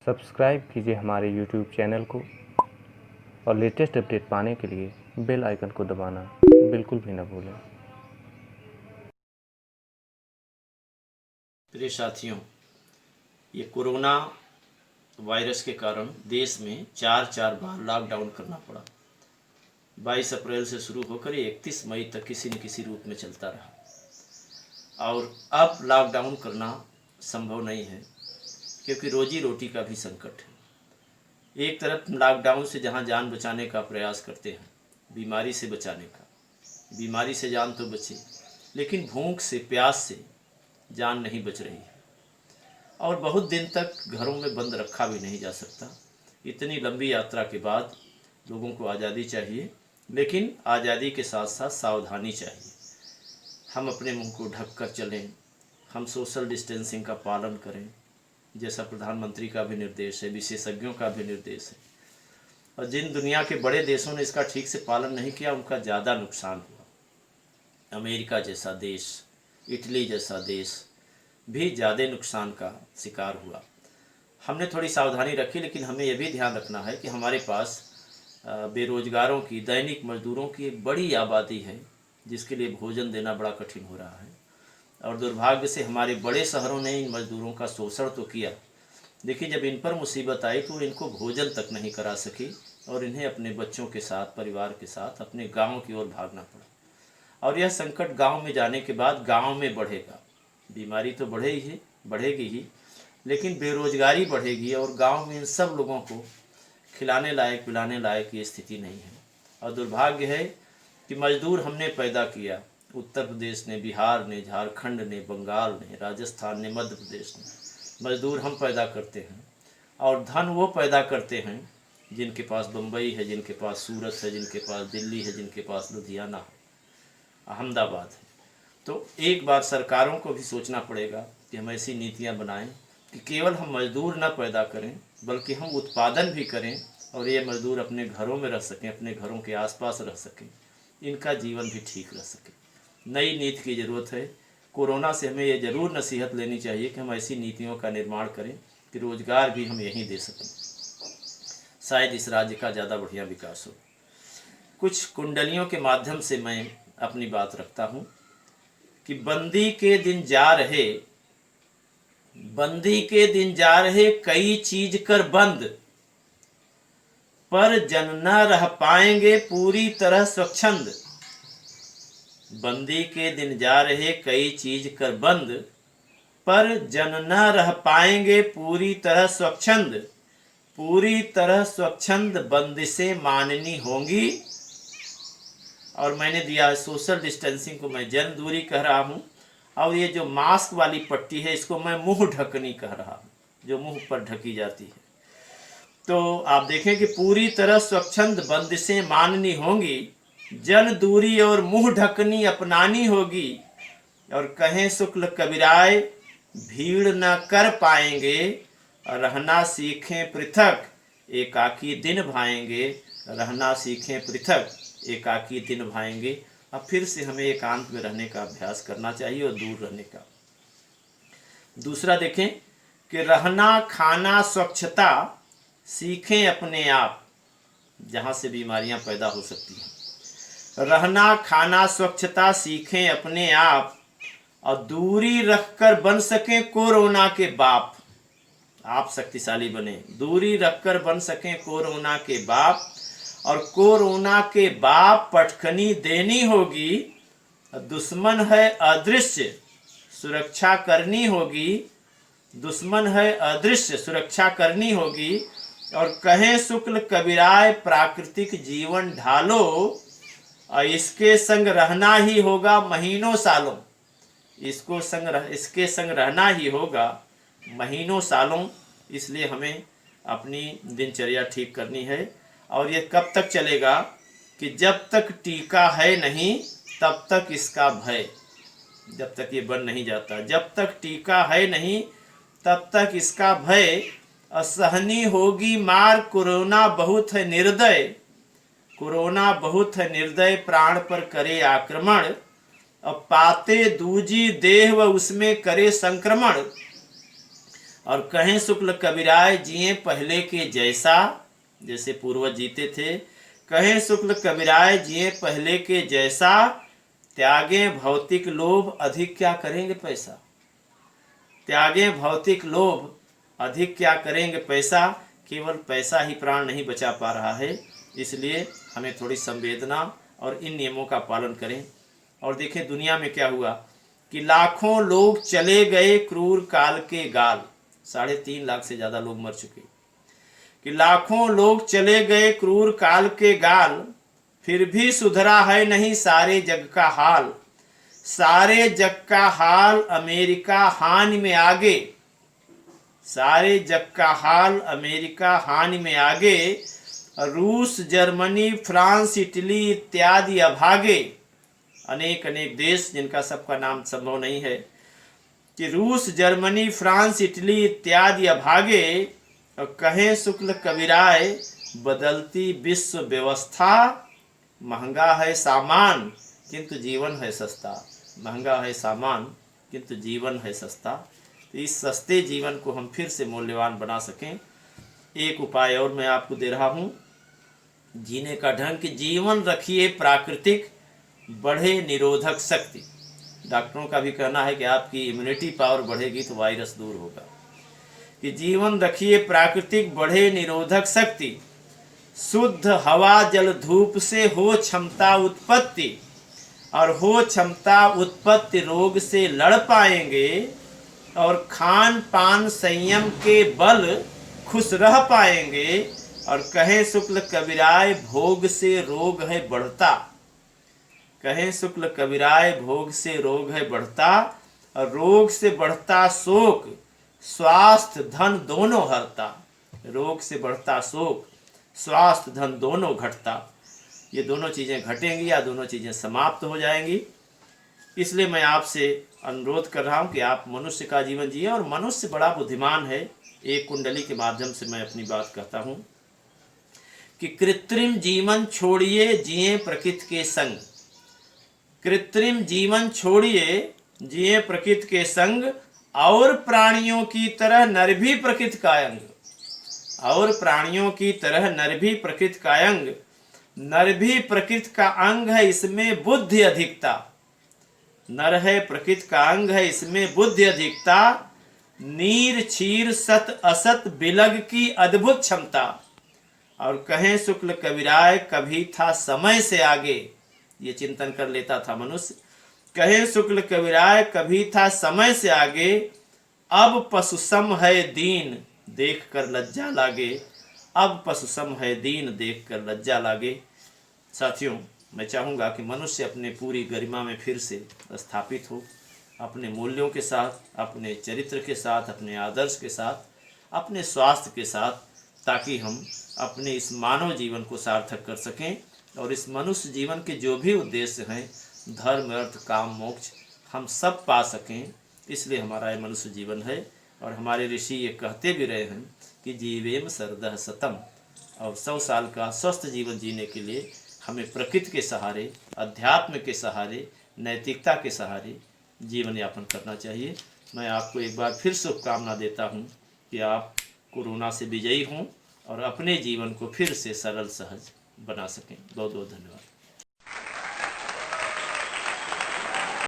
Subscribe कीजिए हमारे YouTube channel को और लेटेस्ट अपडेट पाने के लिए बेल आइकन को दबाना बिल्कुल भी न भूलें। प्रिय साथियों, ये कोरोना वायरस के कारण देश में चार बार लॉकडाउन करना पड़ा। 22 अप्रैल से शुरू होकर 31 मई तक किसी न किसी रूप में चलता रहा और अब लॉकडाउन करना संभव नहीं है क्योंकि रोजी रोटी का भी संकट है। एक तरफ लॉकडाउन से जहां जान बचाने का प्रयास करते हैं, बीमारी से बचाने का, बीमारी से जान तो बचे लेकिन भूख से, प्यास से जान नहीं बच रही है और बहुत दिन तक घरों में बंद रखा भी नहीं जा सकता। इतनी लंबी यात्रा के बाद लोगों को आज़ादी चाहिए, लेकिन आज़ादी के साथ साथ सावधानी चाहिए। हम अपने मुंह को ढक कर चलें, हम सोशल डिस्टेंसिंग का पालन करें जैसा प्रधानमंत्री का भी निर्देश है, विशेषज्ञों का भी निर्देश है। और जिन दुनिया के बड़े देशों ने इसका ठीक से पालन नहीं किया उनका ज़्यादा नुकसान हुआ। अमेरिका जैसा देश, इटली जैसा देश भी ज़्यादा नुकसान का शिकार हुआ। हमने थोड़ी सावधानी रखी, लेकिन हमें यह भी ध्यान रखना है कि हमारे पास बेरोजगारों की, दैनिक मजदूरों की एक बड़ी आबादी है जिसके लिए भोजन देना बड़ा कठिन हो रहा है। और दुर्भाग्य से हमारे बड़े शहरों ने इन मजदूरों का शोषण तो किया, लेकिन जब इन पर मुसीबत आई तो इनको भोजन तक नहीं करा सकी और इन्हें अपने बच्चों के साथ, परिवार के साथ अपने गाँव की ओर भागना पड़ा। और यह संकट गाँव में जाने के बाद गाँव में बढ़ेगा। बीमारी तो बढ़ेगी ही, लेकिन बेरोजगारी बढ़ेगी और गांव में इन सब लोगों को खिलाने लायक, पिलाने लायक ये स्थिति नहीं है। और दुर्भाग्य है कि मजदूर हमने पैदा किया, उत्तर प्रदेश ने, बिहार ने, झारखंड ने, बंगाल ने, राजस्थान ने, मध्य प्रदेश ने, मजदूर हम पैदा करते हैं। और धन वो पैदा करते हैं जिनके पास बम्बई है, जिनके पास सूरत है, जिनके पास दिल्ली है, जिनके पास लुधियाना है, अहमदाबाद है। तो एक बार सरकारों को भी सोचना पड़ेगा कि हम ऐसी नीतियां बनाएं कि केवल हम मजदूर न पैदा करें बल्कि हम उत्पादन भी करें और ये मजदूर अपने घरों में रह सकें, अपने घरों के आसपास रह सकें, इनका जीवन भी ठीक रह सके। नई नीति की ज़रूरत है। कोरोना से हमें ये ज़रूर नसीहत लेनी चाहिए कि हम ऐसी नीतियों का निर्माण करें कि रोज़गार भी हम यहीं दे सकें, शायद इस राज्य का ज़्यादा बढ़िया विकास हो। कुछ कुंडलियों के माध्यम से मैं अपनी बात रखता हूँ कि बंदी के दिन जा रहे कई चीज कर बंद, पर जन न रह पाएंगे पूरी तरह स्वच्छंद। बंदी के दिन जा रहे कई चीज कर बंद, पर जन न रह पाएंगे पूरी तरह स्वच्छंद। पूरी तरह स्वच्छंद बंदिशें माननी होंगी। और मैंने दिया है सोशल डिस्टेंसिंग को मैं जन दूरी कह रहा हूँ, और ये जो मास्क वाली पट्टी है इसको मैं मुंह ढकनी कह रहा हूँ, जो मुंह पर ढकी जाती है। तो आप देखें कि पूरी तरह स्वच्छंद बंदिशें माननी होंगी, जन दूरी और मुंह ढकनी अपनानी होगी। और कहें शुक्ल कबीराय भीड़ न कर पाएंगे, रहना सीखें पृथक एकाकी दिन भाएंगे। रहना सीखें पृथक एकाकी दिन भाएंगे। अब फिर से हमें एकांत में रहने का अभ्यास करना चाहिए और दूर रहने का। दूसरा देखें कि रहना खाना स्वच्छता सीखें अपने आप, जहां से बीमारियां पैदा हो सकती हैं। रहना खाना स्वच्छता सीखें अपने आप और दूरी रखकर बन सकें कोरोना के बाप। आप शक्तिशाली बने, दूरी रखकर बन सकें कोरोना के बाप। और कोरोना के बाप पटखनी देनी होगी। दुश्मन है अदृश्य सुरक्षा करनी होगी। दुश्मन है अदृश्य सुरक्षा करनी होगी। और कहें शुक्ल कबीराय प्राकृतिक जीवन ढालो, और इसके संग रहना ही होगा महीनों सालों। इसके संग रहना ही होगा महीनों सालों। इसलिए हमें अपनी दिनचर्या ठीक करनी है। और ये कब तक चलेगा कि जब तक टीका है नहीं तब तक इसका भय, जब तक ये बन नहीं जाता, जब तक टीका है नहीं तब तक इसका भय। असहनी होगी मार कोरोना बहुत है निर्दय, कोरोना बहुत है निर्दय प्राण पर करे आक्रमण। अब पाते दूजी देह व उसमें करे संक्रमण। और कहें शुक्ल कबीराय जिए पहले के जैसा, जैसे पूर्वज जीते थे। कहें शुक्ल कबीराय जिए पहले के जैसा, त्यागे भौतिक लोभ अधिक क्या करेंगे पैसा। त्यागे भौतिक लोभ अधिक क्या करेंगे पैसा। केवल पैसा ही प्राण नहीं बचा पा रहा है, इसलिए हमें थोड़ी संवेदना और इन नियमों का पालन करें। और देखें दुनिया में क्या हुआ कि लाखों लोग चले गए क्रूर काल के गाल। 3.5 लाख से ज़्यादा लोग मर चुके कि लाखों लोग चले गए क्रूर काल के गाल, फिर भी सुधरा है नहीं सारे जग का हाल। सारे जग का हाल अमेरिका हानि में आगे, सारे जग का हाल अमेरिका हानि में आगे। रूस जर्मनी फ्रांस इटली इत्यादि अभागे, अनेक अनेक देश जिनका सबका नाम संभव नहीं है, कि रूस जर्मनी फ्रांस इटली इत्यादि अभागे। और कहें शुक्ल कबीराय बदलती विश्व व्यवस्था, महंगा है सामान किंतु जीवन है सस्ता। महंगा है सामान किंतु जीवन है सस्ता। तो इस सस्ते जीवन को हम फिर से मूल्यवान बना सकें, एक उपाय और मैं आपको दे रहा हूँ जीने का ढंग कि जीवन रखिए प्राकृतिक, बढ़े निरोधक शक्ति। डॉक्टरों का भी कहना है कि आपकी इम्यूनिटी पावर बढ़ेगी तो वायरस दूर होगा। कि जीवन रखिए प्राकृतिक, बढ़े निरोधक शक्ति। शुद्ध हवा जल धूप से हो क्षमता उत्पत्ति, और हो क्षमता उत्पत्ति रोग से लड़ पाएंगे। और खान पान संयम के बल खुश रह पाएंगे। और कहें शुक्ल कबीराय भोग से रोग है बढ़ता। कहें शुक्ल कबीराय भोग से रोग है बढ़ता, और रोग से बढ़ता शोक स्वास्थ्य धन दोनों हरता। रोग से बढ़ता शोक स्वास्थ्य धन दोनों घटता। ये दोनों चीज़ें घटेंगी या दोनों चीज़ें समाप्त हो जाएंगी। इसलिए मैं आपसे अनुरोध कर रहा हूँ कि आप मनुष्य का जीवन जिए। और मनुष्य बड़ा बुद्धिमान है। एक कुंडली के माध्यम से मैं अपनी बात कहता हूँ कि कृत्रिम जीवन छोड़िए जिए प्रकृति के संग। कृत्रिम जीवन छोड़िए जिए प्रकृति के संग, और प्राणियों की तरह नर भी प्रकृति का अंग। और प्राणियों की तरह नर भी प्रकृति का अंग। नर भी प्रकृति का अंग है, इसमें बुद्धि अधिकता। नर है प्रकृति का अंग है, इसमें बुद्धि अधिकता। नीर क्षीर सत असत बिलग की अद्भुत क्षमता। और कहें शुक्ल कबीराय कभी था समय से आगे। ये चिंतन कर लेता था मनुष्य। कहें शुक्ल कबीराय कभी था समय से आगे, अब पशु सम है दीन देख कर लज्जा लागे। अब पशु सम है दीन देख कर लज्जा लागे। साथियों, मैं चाहूँगा कि मनुष्य अपने पूरी गरिमा में फिर से स्थापित हो, अपने मूल्यों के साथ, अपने चरित्र के साथ, अपने आदर्श के साथ, अपने स्वास्थ्य के साथ, ताकि हम अपने इस मानव जीवन को सार्थक कर सकें। और इस मनुष्य जीवन के जो भी उद्देश्य हैं, धर्म अर्थ काम मोक्ष, हम सब पा सकें। इसलिए हमारा ये मनुष्य जीवन है। और हमारे ऋषि ये कहते भी रहे हैं कि जीवेम सरदह सतम। और 100 साल का स्वस्थ जीवन जीने के लिए हमें प्रकृति के सहारे, अध्यात्म के सहारे, नैतिकता के सहारे जीवन यापन करना चाहिए। मैं आपको एक बार फिर शुभकामना देता हूँ कि आप कोरोना से विजयी हों और अपने जीवन को फिर से सरल सहज बना सकें। बहुत बहुत धन्यवाद।